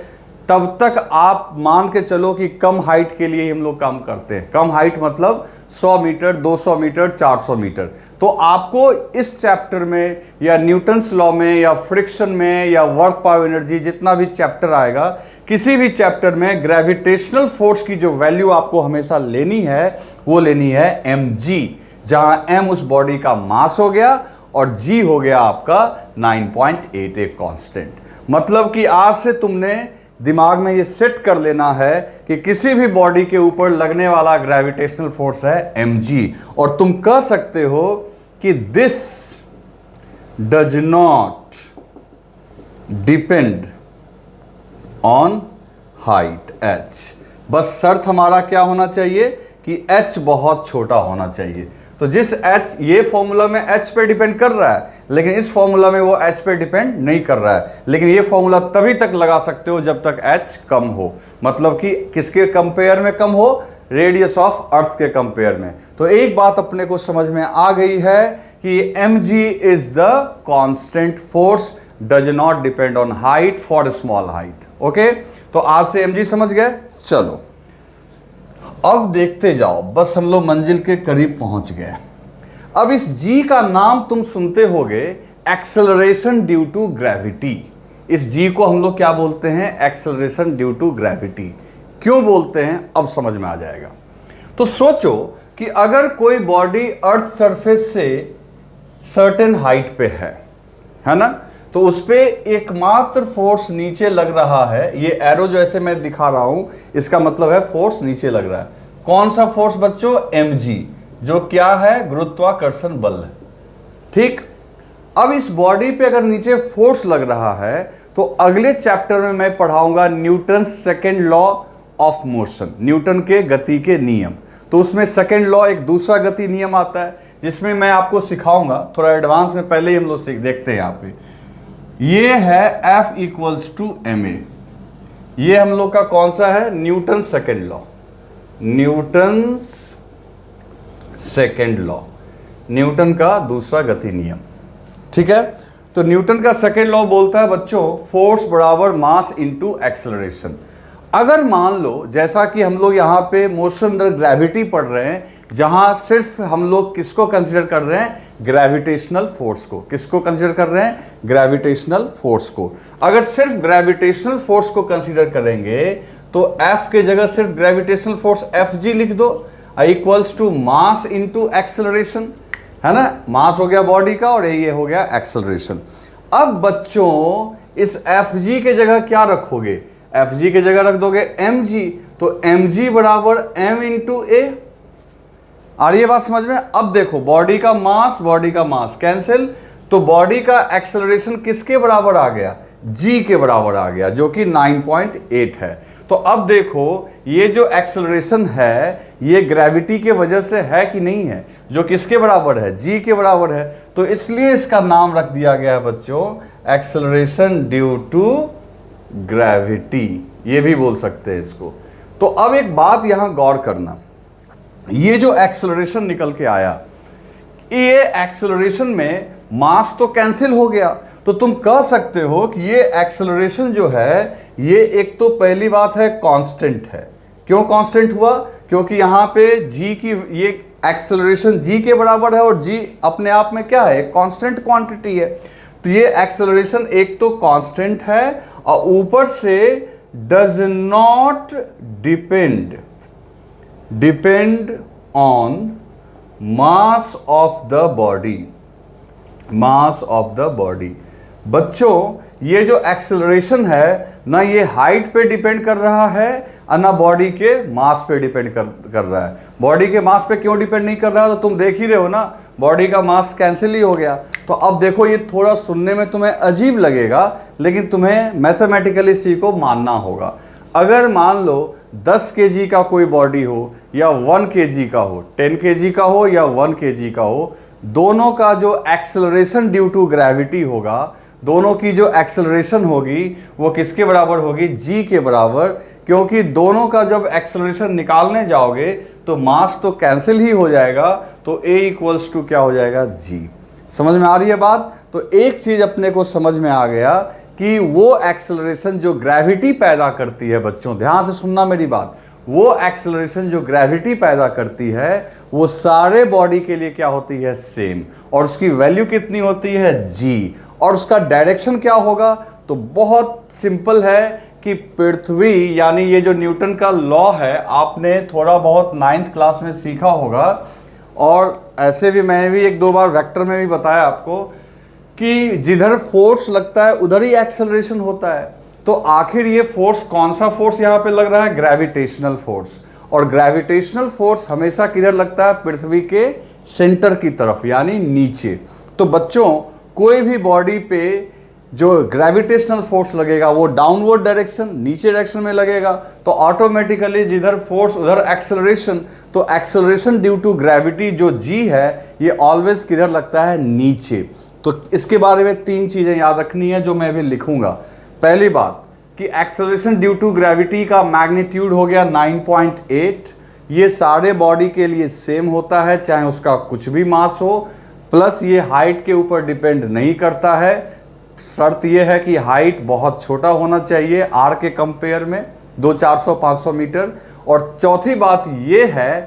तब तक आप मान के चलो कि कम हाइट के लिए हम लोग काम करते हैं। कम हाइट मतलब 100 मीटर, 200 मीटर, 400 मीटर। तो आपको इस चैप्टर में या न्यूटन्स लॉ में या फ्रिक्शन में या वर्क पावर एनर्जी, जितना भी चैप्टर आएगा, किसी भी चैप्टर में ग्रेविटेशनल फोर्स की जो वैल्यू आपको हमेशा लेनी है वो लेनी है mg, जहां m उस बॉडी का मास हो गया और g हो गया आपका 9.8 एक कांस्टेंट। मतलब कि आज से तुमने दिमाग में ये सेट कर लेना है कि किसी भी बॉडी के ऊपर लगने वाला ग्रेविटेशनल फोर्स है mg। और तुम कह सकते हो कि this does not depend on height h। बस शर्त हमारा क्या होना चाहिए कि h बहुत छोटा होना चाहिए। तो जिस h, ये फॉर्मूला में h पे डिपेंड कर रहा है, लेकिन इस फॉर्मूला में वो h पे डिपेंड नहीं कर रहा है। लेकिन ये फॉर्मूला तभी तक लगा सकते हो जब तक h कम हो, मतलब कि किसके कंपेयर में कम हो? रेडियस ऑफ अर्थ के कंपेयर में। तो एक बात अपने को समझ में आ गई है कि mg is the constant force, does not depend on height for small height. Okay, तो आज से mg समझ गए। चलो अब देखते जाओ, बस हम लोग मंजिल के करीब पहुंच गए। अब इस जी का नाम तुम सुनते होगे एक्सेलरेशन ड्यू टू ग्रेविटी। इस जी को हम लोग क्या बोलते हैं? Acceleration due to gravity. क्यों बोलते हैं अब समझ में आ जाएगा। तो सोचो कि अगर कोई बॉडी अर्थ सरफेस से सर्टेन हाइट पे है ना, तो उस पे एकमात्र फोर्स नीचे लग रहा है। ये एरो जो ऐसे मैं दिखा रहा हूं, इसका मतलब है फोर्स नीचे लग रहा है। कौन सा फोर्स बच्चों? mg, जो क्या है? गुरुत्वाकर्षण बल है। ठीक। अब इस बॉडी पे अगर नीचे फोर्स लग रहा है तो अगले चैप्टर में मैं पढ़ाऊंगा Newton second law of motion, Newton के गति के नियम। तो उसमें सेकेंड लॉ एक दूसरा गति नियम आता है जिसमें मैं आपको सिखाऊंगा थोड़ा एडवांस में। पहले ही हम लोग सीख देखते हैं। यहाँ पे ये है F इक्वल्स टू ma। ये हम लोग का कौन सा है? Newton second law, Newton second law, Newton का दूसरा गति नियम। ठीक है। तो न्यूटन का सेकेंड लॉ बोलता है बच्चों फोर्स बराबर मास इनटू एक्सेलरेशन। अगर मान लो जैसा कि हम लोग यहाँ पे मोशन अंडर ग्रेविटी पढ़ रहे हैं, जहां सिर्फ हम लोग किसको कंसीडर कर रहे हैं? ग्रेविटेशनल फोर्स को। किसको कंसीडर कर रहे हैं? ग्रेविटेशनल फोर्स को। अगर सिर्फ ग्रेविटेशनल फोर्स को कंसीडर करेंगे तो F के जगह सिर्फ ग्रेविटेशनल फोर्स Fg लिख दो, equals to mass into acceleration, है ना। मास हो गया बॉडी का और ये हो गया एक्सेलरेशन। अब बच्चों इस Fg के जगह क्या रखोगे? Fg के जगह रख दोगे mg, तो mg बराबर m इंटू ए। आ रही है बात समझ में? अब देखो बॉडी का मास कैंसिल, तो बॉडी का एक्सेलरेशन किसके बराबर आ गया? g के बराबर आ गया, जो कि 9.8 है। तो अब देखो ये जो एक्सेलरेशन है ये ग्रेविटी के वजह से है कि नहीं है? जो किसके बराबर है? g के बराबर है। तो इसलिए इसका नाम रख दिया गया है बच्चों एक्सेलरेशन ड्यू टू ग्रेविटी, ये भी बोल सकते हैं इसको। तो अब एक बात यहां गौर करना, ये जो एक्सेलरेशन निकल के आया, ये एक्सेलरेशन में मास तो कैंसिल हो गया, तो तुम कह सकते हो कि ये एक्सेलरेशन जो है ये एक तो पहली बात है कांस्टेंट है। क्यों कांस्टेंट हुआ? क्योंकि यहां पे g की ये एक्सेलरेशन g के बराबर है और g अपने आप में क्या है? एक कांस्टेंट क्वांटिटी है। तो ये एक्सेलरेशन एक तो कांस्टेंट है और ऊपर से does not depend on mass of the body, mass of the body. बच्चों ये जो एक्सेलरेशन है ना ये हाइट पे डिपेंड कर रहा है और ना बॉडी के मास पे डिपेंड कर रहा है। बॉडी के मास पे क्यों डिपेंड नहीं कर रहा है? तो तुम देख ही रहे हो ना, बॉडी का मास कैंसिल ही हो गया। तो अब देखो ये थोड़ा सुनने में तुम्हें अजीब लगेगा, लेकिन तुम्हें मैथमेटिकली इसी को मानना होगा। अगर मान लो 10 केजी का कोई बॉडी हो या 1 केजी का हो, 10 केजी का हो या 1 केजी का हो, दोनों का जो एक्सेलरेशन ड्यू टू ग्रेविटी होगा, दोनों की जो एक्सेलरेशन होगी वो किसके बराबर होगी? g के बराबर। क्योंकि दोनों का जब एक्सेलरेशन निकालने जाओगे तो मास तो कैंसिल ही हो जाएगा, तो a इक्वल्स टू क्या हो जाएगा? g। समझ में आ रही है बात? तो एक चीज अपने को समझ में आ गया कि वो एक्सेलरेशन जो ग्रेविटी पैदा करती है, बच्चों ध्यान से सुनना मेरी बात, वो एक्सेलरेशन जो ग्रेविटी पैदा करती है वो सारे बॉडी के लिए क्या होती है? सेम। और उसकी वैल्यू कितनी होती है? g। और उसका डायरेक्शन क्या होगा? तो बहुत सिंपल है कि पृथ्वी, यानी ये जो न्यूटन का लॉ है आपने थोड़ा बहुत 9th क्लास में सीखा होगा, और ऐसे भी मैंने भी 1-2 बार वेक्टर में भी बताया आपको कि जिधर फोर्स लगता है उधर ही एक्सेलरेशन होता है। तो आखिर ये फोर्स कौन सा फोर्स यहाँ पे लग रहा है? Gravitational force. और ग्रेविटेशनल फोर्स हमेशा किधर लगता है? पृथ्वी के सेंटर की तरफ, यानी नीचे। तो बच्चों कोई भी बॉडी पे जो ग्रेविटेशनल फोर्स लगेगा वो डाउनवर्ड डायरेक्शन, नीचे डायरेक्शन में लगेगा, तो ऑटोमेटिकली जिधर फोर्स उधर एक्सेलरेशन। तो एक्सेलरेशन ड्यू टू ग्रेविटी जो g है ये ऑलवेज किधर लगता है? नीचे। तो इसके बारे में 3 चीजें याद रखनी है जो मैं भी लिखूंगा। पहली बात कि एक्सेलरेशन ड्यू टू ग्रेविटी का मैग्नीट्यूड हो गया 9.8। ये सारे बॉडी के लिए सेम होता है चाहे उसका कुछ भी मास हो, प्लस ये हाइट के ऊपर डिपेंड नहीं करता है। शर्त यह है कि हाइट बहुत छोटा होना चाहिए r के कंपेयर में, 400-500 मीटर। और चौथी बात ये है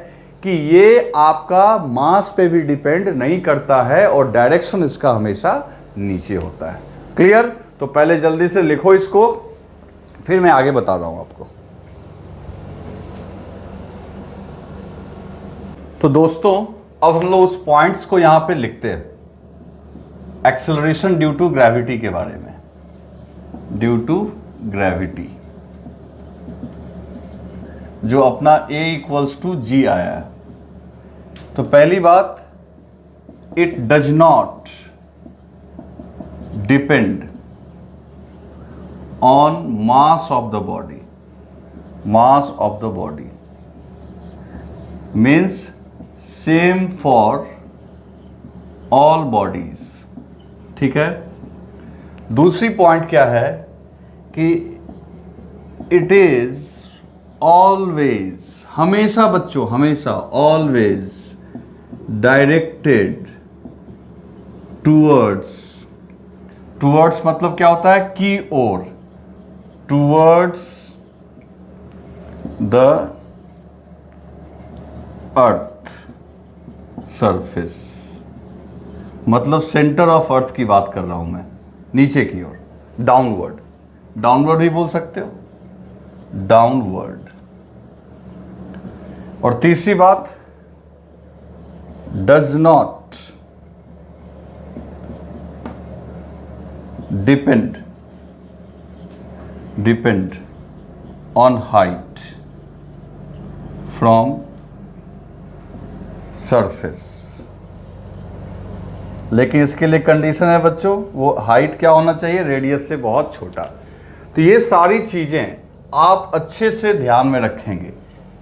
कि ये आपका मास पे भी डिपेंड नहीं करता है और डायरेक्शन इसका हमेशा नीचे होता है। क्लियर? तो पहले जल्दी से लिखो इसको, फिर मैं आगे बता रहा हूं आपको। तो दोस्तों अब हम लोग उस पॉइंट्स को यहां पे लिखते हैं, एक्सेलरेशन ड्यू टू ग्रेविटी के बारे में। ड्यू टू ग्रेविटी जो अपना A = G आया है। तो पहली बात, it does not depend on mass of the body. Mass of the body means same for all bodies. ठीक है। दूसरी पॉइंट क्या है कि इट इज ऑलवेज, हमेशा बच्चों, हमेशा ऑलवेज डायरेक्टेड टूवर्ड्स। टूवर्ड्स मतलब क्या होता है? की ओर, टूवर्ड्स द अर्थ सरफेस। मतलब सेंटर ऑफ अर्थ की बात कर रहा हूं मैं, नीचे की ओर, डाउनवर्ड। डाउनवर्ड भी बोल सकते हो, डाउनवर्ड। और तीसरी बात, does not depend on height from surface. लेकिन इसके लिए कंडीशन है बच्चों, वो हाइट क्या होना चाहिए? रेडियस से बहुत छोटा। तो ये सारी चीज़ें आप अच्छे से ध्यान में रखेंगे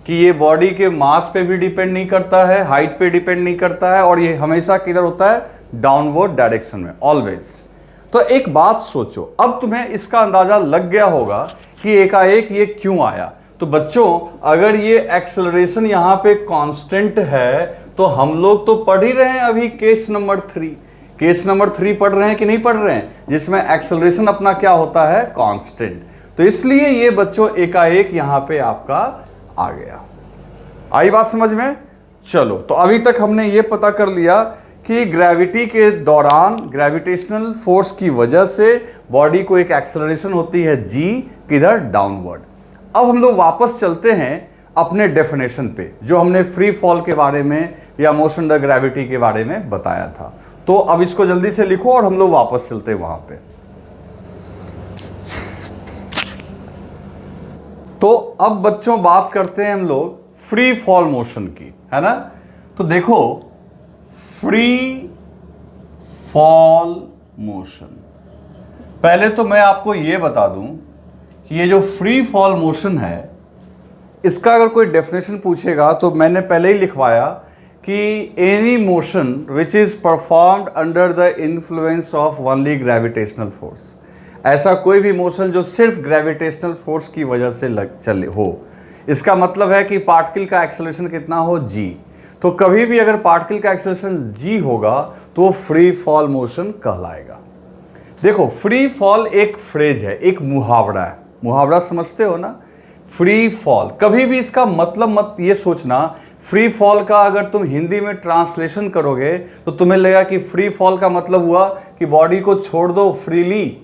कि ये बॉडी के मास पे भी डिपेंड नहीं करता है, हाइट पे डिपेंड नहीं करता है, और ये हमेशा किधर होता है? डाउनवर्ड डायरेक्शन में, ऑलवेज। तो एक बात सोचो, अब तुम्हें इसका अंदाजा लग गया होगा कि एकाएक ये क्यों आया। तो बच्चों अगर ये एक्सेलरेशन यहाँ पे कांस्टेंट है तो हम लोग तो पढ़ ही रहे हैं अभी केस नंबर 3। केस नंबर 3 पढ़ रहे हैं कि नहीं पढ़ रहे हैं, जिसमें एक्सेलरेशन अपना क्या होता है? कांस्टेंट। तो इसलिए ये बच्चों एकाएक यहां पे आपका आ गया। आई बात समझ में? चलो, तो अभी तक हमने ये पता कर लिया कि ग्रेविटी के दौरान, ग्रेविटेशनल फोर्स की वजह से बॉडी को एक एक्सेलरेशन होती है G, किधर? डाउनवर्ड। अब हम लोग वापस चलते हैं अपने डेफिनेशन पे, जो हमने फ्री फॉल के बारे में या मोशन द ग्रेविटी के बारे में बताया था। तो अब इसको जल्दी से लिखो और हम लोग वापस चलते हैं वहां पे। तो अब बच्चों बात करते हैं हम लोग फ्री फॉल मोशन की, है ना। तो देखो, फ्री फॉल मोशन, पहले तो मैं आपको यह बता दूं कि ये जो फ्री फॉल मोशन है, इसका अगर कोई डेफिनेशन पूछेगा तो मैंने पहले ही लिखवाया कि any motion which is performed under the influence of only gravitational force. ऐसा कोई भी मोशन जो सिर्फ ग्रेविटेशनल फोर्स की वजह से चले हो। इसका मतलब है कि पार्टिकल का एक्सेलरेशन कितना हो? G। तो कभी भी अगर पार्टिकल का एक्सेलरेशन G होगा तो वो फ्री फॉल मोशन कहलाएगा। देखो, फ्री फॉल एक फ्रेज है, एक मुहावरा है। मुहावरा समझते हो ना? फ्री फॉल, कभी भी इसका मतलब मत ये सोचना, फ्री फॉल का अगर तुम हिंदी में ट्रांसलेशन करोगे तो तुम्हें लगेगा कि फ्री फॉल का मतलब हुआ कि बॉडी को छोड़ दो, फ्रीली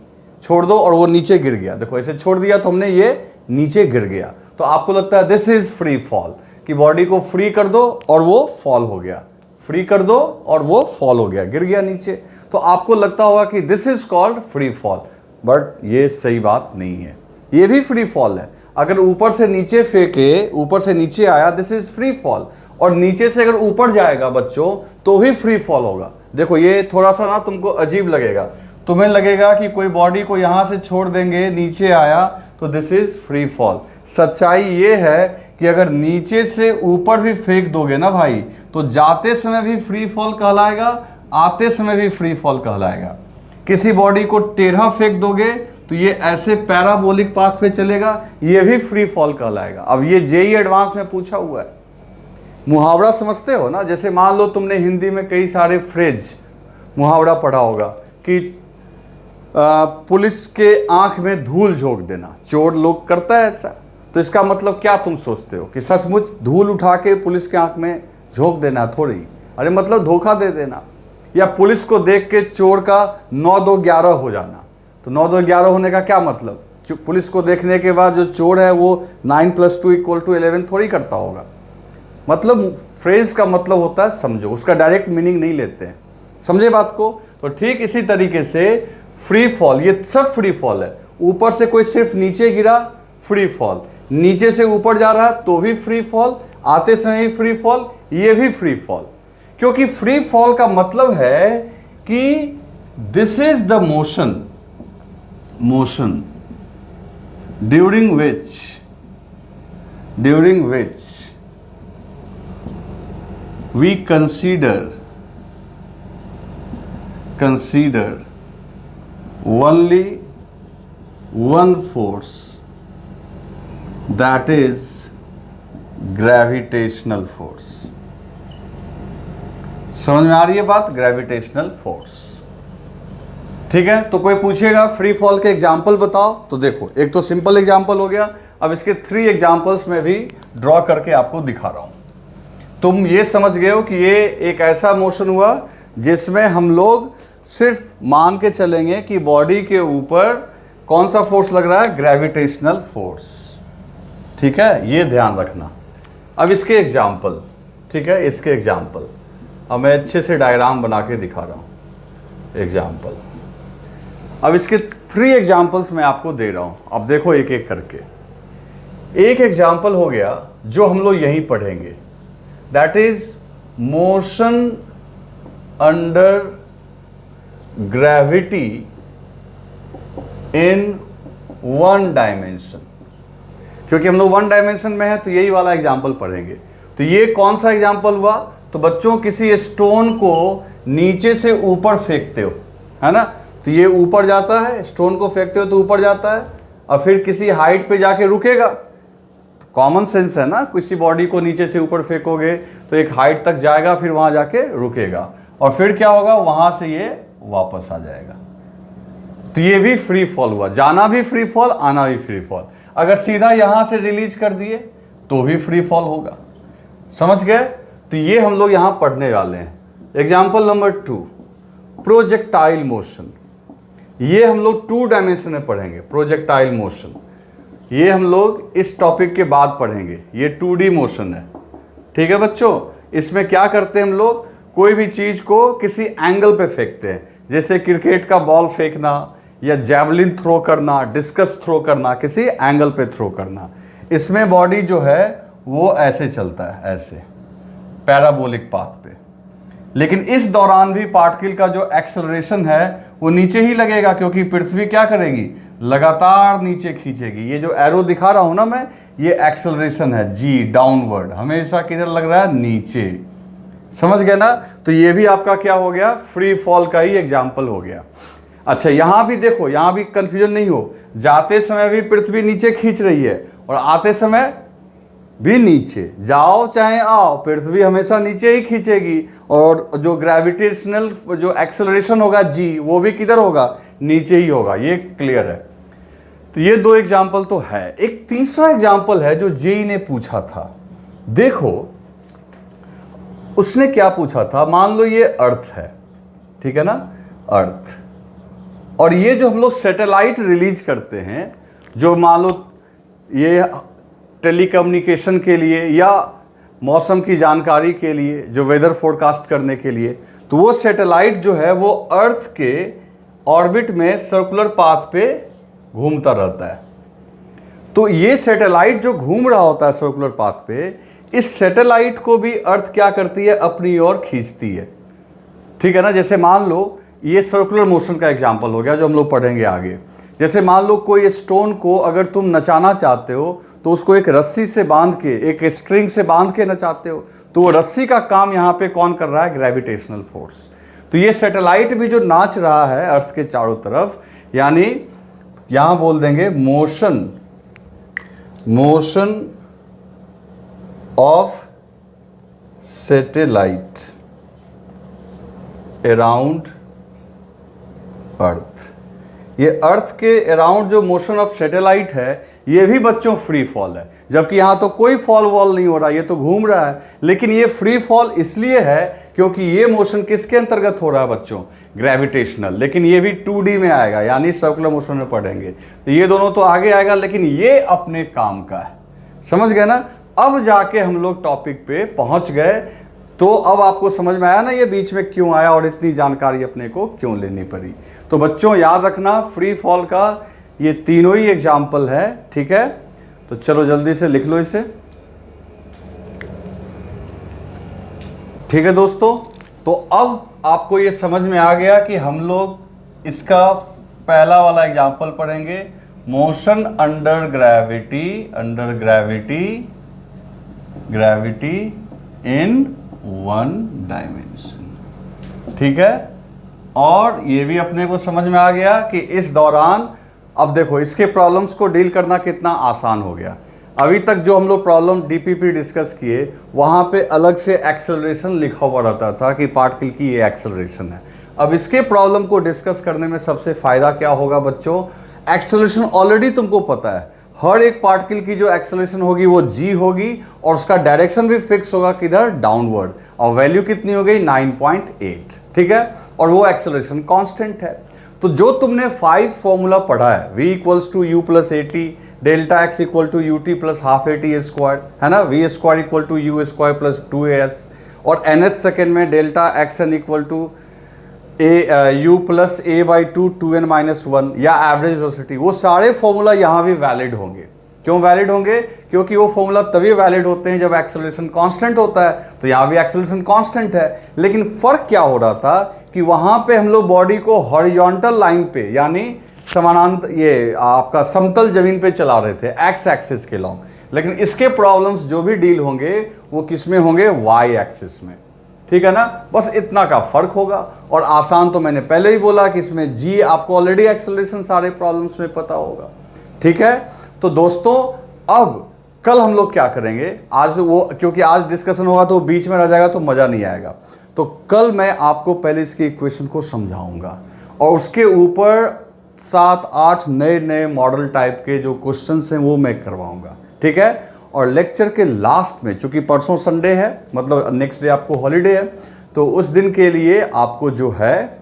छोड़ दो और वो नीचे गिर गया। देखो, ऐसे छोड़ दिया तो हमने, ये नीचे गिर गया, तो आपको लगता है दिस इज फ्री फॉल, कि बॉडी को फ्री कर दो और वो फॉल हो गया, फ्री कर दो और वो फॉल हो गया, गिर गया नीचे। तो आपको लगता होगा कि this is called free fall, but ये सही बात नहीं है। ये भी फ्री फॉल है। अगर ऊपर से नीचे फेंके, ऊपर से नीचे आया, दिस इज फ्री फॉल, और नीचे से अगर ऊपर जाएगा बच्चों तो भी फ्री फॉल होगा। देखो, ये थोड़ा सा ना तुमको अजीब लगेगा, तुम्हें लगेगा कि कोई बॉडी को यहां से छोड़ देंगे, नीचे आया तो दिस इज फ्री फॉल। सच्चाई ये है कि अगर नीचे से ऊपर भी फेंक दोगे ना भाई, तो जाते समय भी फ्री फॉल कहलाएगा, आते समय भी फ्री फॉल कहलाएगा। किसी बॉडी को टेढ़ा फेंक दोगे तो ये ऐसे पैराबोलिक पाथ पे चलेगा, ये भी फ्री फॉल कहलाएगा। अब ये जेई एडवांस में पूछा हुआ है। मुहावरा समझते हो ना? जैसे मान लो तुमने हिंदी में कई सारे फ्रेज मुहावरा पढ़ा होगा कि पुलिस के आंख में धूल झोंक देना, चोर लोग करता है ऐसा, तो इसका मतलब क्या तुम सोचते हो कि सचमुच धूल उठा के पुलिस के आंख में झोंक देना? थोड़ी, अरे मतलब धोखा दे देना, या पुलिस को देख के चोर का 9-2-11 हो जाना। तो 9-2-11 होने का क्या मतलब? पुलिस को देखने के बाद जो चोर है वो 9 + 2 = 11 थोड़ी करता होगा। मतलब फ्रेज का मतलब होता है समझो, उसका डायरेक्ट मीनिंग नहीं लेते हैं, समझे बात को? तो ठीक इसी तरीके से फ्री फॉल, ये सब फ्री फॉल है। ऊपर से कोई सिर्फ नीचे गिरा, फ्री फॉल, नीचे से ऊपर जा रहा है तो भी फ्री फॉल, आते समय ही फ्री फॉल, ये भी फ्री फॉल। क्योंकि फ्री फॉल का मतलब है कि this is the motion during which we consider only one force, that is gravitational force। समझ में आ रही है बात? ग्रेविटेशनल फोर्स, ठीक है। तो कोई पूछेगा फ्री फॉल के एग्जाम्पल बताओ, तो देखो एक तो सिंपल एग्जाम्पल हो गया, अब इसके 3 एग्जाम्पल्स में भी ड्रॉ करके आपको दिखा रहा हूं। तुम ये समझ गए हो कि ये एक ऐसा मोशन हुआ जिसमें हम लोग सिर्फ मान के चलेंगे कि बॉडी के ऊपर कौन सा फोर्स लग रहा है? ग्रेविटेशनल फोर्स, ठीक है, ये ध्यान रखना। अब इसके एग्जाम्पल, ठीक है, इसके एग्जाम्पल अब मैं अच्छे से डायग्राम बना के दिखा रहा हूँ। एग्जाम्पल, अब इसके 3 एग्जाम्पल्स मैं आपको दे रहा हूँ। अब देखो एक एक करके। एक एग्जाम्पल हो गया जो हम लोग यहीं पढ़ेंगे, that is motion under gravity in 1 dimension। क्योंकि हम लोग 1 डायमेंशन में है तो यही वाला एग्जाम्पल पढ़ेंगे। तो ये कौन सा एग्जाम्पल हुआ? तो बच्चों किसी स्टोन को नीचे से ऊपर फेंकते हो, है ना, तो ये ऊपर जाता है, स्टोन को फेंकते हो तो ऊपर जाता है, और फिर किसी हाइट पे जाके रुकेगा। कॉमन सेंस है ना, किसी बॉडी को नीचे से ऊपर फेंकोगे तो एक हाइट तक जाएगा, फिर वहां जाके रुकेगा, और फिर क्या होगा? वहां से ये वापस आ जाएगा। तो ये भी फ्री फॉल हुआ, जाना भी फ्री फॉल, आना भी फ्री फॉल। अगर सीधा यहां से रिलीज कर दिए तो भी फ्री फॉल होगा, समझ गए? तो ये हम लोग यहां पढ़ने वाले हैं। Example number 2, projectile motion. ये हम लोग 2 डायमेंशन में पढ़ेंगे, प्रोजेक्टाइल मोशन। ये हम लोग इस टॉपिक के बाद पढ़ेंगे। ये 2D मोशन है, ठीक है बच्चों। इसमें क्या करते हैं हम लोग? कोई भी चीज़ को किसी एंगल पे फेंकते हैं, जैसे क्रिकेट का बॉल फेंकना, या जैवलिन थ्रो करना, डिस्कस थ्रो करना, किसी एंगल पे थ्रो करना। इसमें बॉडी जो है वो ऐसे चलता है, ऐसे पैराबोलिक पाथ पे। लेकिन इस दौरान भी पार्टिकल का जो एक्सेलरेशन है वो नीचे ही लगेगा, क्योंकि पृथ्वी क्या करेगी? लगातार नीचे खींचेगी। ये जो एरो दिखा रहा हूं ना मैं, ये एक्सेलरेशन है, जी, डाउनवर्ड, हमेशा किधर लग रहा है? नीचे। समझ गए ना? तो ये भी आपका क्या हो गया? फ्री फॉल का ही एग्जाम्पल हो गया। अच्छा, यहां भी देखो, यहां भी कंफ्यूजन नहीं हो, जाते समय भी पृथ्वी नीचे खींच रही है और आते समय भी नीचे। जाओ चाहे आओ, पृथ्वी हमेशा नीचे ही खींचेगी, और जो ग्रेविटेशनल जो एक्सेलरेशन होगा जी, वो भी किधर होगा? नीचे ही होगा। ये क्लियर है। तो ये 2 एग्जाम्पल तो है। एक तीसरा एग्जाम्पल है जो जेई ने पूछा था। देखो उसने क्या पूछा था? मान लो ये अर्थ है, ठीक है ना, अर्थ, और ये जो हम लोग सैटेलाइट रिलीज करते हैं, जो मान लो ये टेलीकम्युनिकेशन के लिए या मौसम की जानकारी के लिए, जो वेदर फोरकास्ट करने के लिए, तो वो सैटेलाइट जो है वो अर्थ के ऑर्बिट में सर्कुलर पाथ पे घूमता रहता है। तो ये सैटेलाइट जो घूम रहा होता है सर्कुलर पाथ पे, इस सैटेलाइट को भी अर्थ क्या करती है? अपनी ओर खींचती है, ठीक है ना। जैसे मान लो ये सर्कुलर मोशन का एग्जाम्पल हो गया जो हम लोग पढ़ेंगे आगे। जैसे मान लो कोई स्टोन को अगर तुम नचाना चाहते हो तो उसको एक रस्सी से बांध के, एक स्ट्रिंग से बांध के नचाते हो, तो वो रस्सी का काम यहाँ पे कौन कर रहा है? Gravitational force. तो ये सैटेलाइट भी जो नाच रहा है अर्थ के चारों तरफ, यानी यहां बोल देंगे मोशन ऑफ सैटेलाइट अराउंड अर्थ। ये अर्थ के अराउंड जो मोशन ऑफ सैटेलाइट है, ये भी बच्चों फ्री फॉल है, जबकि यहाँ तो कोई फॉल वॉल नहीं हो रहा, ये तो घूम रहा है। लेकिन ये फ्री फॉल इसलिए है क्योंकि ये मोशन किसके अंतर्गत हो रहा है बच्चों, ग्रेविटेशनल। लेकिन ये भी 2D में आएगा, यानी सर्कुलर मोशन में पढ़ेंगे, तो ये दोनों तो आगे आएगा, लेकिन ये अपने काम का है। समझ गए ना? अब जाके हम लोग टॉपिक पे पहुंच गए, तो अब आपको समझ में आया ना ये बीच में क्यों आया और इतनी जानकारी अपने को क्यों लेनी पड़ी। तो बच्चों याद रखना, फ्री फॉल का ये तीनों ही एग्जाम्पल है, ठीक है? तो चलो जल्दी से लिख लो इसे। ठीक है दोस्तों, तो अब आपको ये समझ में आ गया कि हम लोग इसका पहला वाला एग्जाम्पल पढ़ेंगे, motion under gravity in one dimension. ठीक है? और ये भी अपने को समझ में आ गया कि इस दौरान, अब देखो इसके प्रॉब्लम्स को डील करना कितना आसान हो गया। अभी तक जो हम लोग प्रॉब्लम डीपीपी डिस्कस किए, वहाँ पे अलग से एक्सेलरेशन लिखा हुआ रहता था कि पार्टिकल की ये एक्सेलरेशन है। अब इसके प्रॉब्लम को डिस्कस करने में सबसे फ़ायदा क्या होगा बच्चों, एक्सेलरेशन ऑलरेडी तुमको पता है, हर एक पार्टिकल की जो एक्सेलरेशन होगी वो g होगी और उसका डायरेक्शन भी फिक्स होगा किधर, डाउनवर्ड, और वैल्यू कितनी हो गई 9.8। ठीक है? और वो एक्सेलरेशन कांस्टेंट है। तो जो तुमने 5 फॉर्मूला पढ़ा है, v equals to u plus a t, delta x equal to u t plus half a t square, है ना, v square equal to u square plus 2as, और nth सेकेंड में delta x n equal to u plus a by two 2n minus 1, या एवरेज वेलोसिटी, वो सारे फॉर्मूला यहाँ भी वैलिड होंगे। क्यों वैलिड होंगे? क्योंकि वो फॉर्मूला तभी वैलिड होते हैं जब एक्सेलरेशन कांस्टेंट होता है। तो यहाँ भी एक्सेलरेशन कांस्टेंट है, लेकिन फर्क क्या हो रहा था कि वहाँ पे हम लोग बॉडी को हॉरिजॉन्टल लाइन पे, यानी समानांतर, ये आपका समतल जमीन पे चला रहे थे, एक्स एक्सिस के लॉन्ग। लेकिन इसके प्रॉब्लम्स जो भी डील होंगे वो किस में होंगे, वाई एक्सिस में। ठीक है ना? बस इतना का फर्क होगा। और आसान तो मैंने पहले ही बोला कि इसमें g आपको ऑलरेडी एक्सेलरेशन सारे प्रॉब्लम्स में पता होगा। ठीक है? तो दोस्तों अब कल हम लोग क्या करेंगे, आज वो क्योंकि आज डिस्कशन होगा तो बीच में रह जाएगा तो मज़ा नहीं आएगा। तो कल मैं आपको पहले इसकी इक्वेशन को समझाऊंगा और उसके ऊपर 7-8 नए मॉडल टाइप के जो क्वेश्चंस हैं वो मैं करवाऊंगा। ठीक है? और लेक्चर के लास्ट में, चूंकि परसों संडे है, मतलब नेक्स्ट डे आपको हॉलीडे है, तो उस दिन के लिए आपको जो है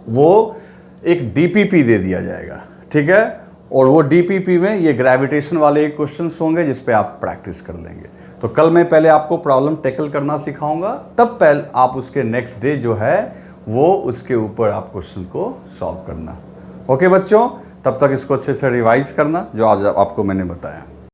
वो एक डीपीपी दे दिया जाएगा। ठीक है? और वो डीपीपी में ये ग्रेविटेशन वाले क्वेश्चंस होंगे जिस पे आप प्रैक्टिस कर लेंगे। तो कल मैं पहले आपको प्रॉब्लम टैकल करना सिखाऊंगा, तब पहले आप उसके नेक्स्ट डे जो है वो उसके ऊपर आप क्वेश्चन को सॉल्व करना। ओके बच्चों, तब तक इसको अच्छे से रिवाइज करना जो आज आपको मैंने बताया।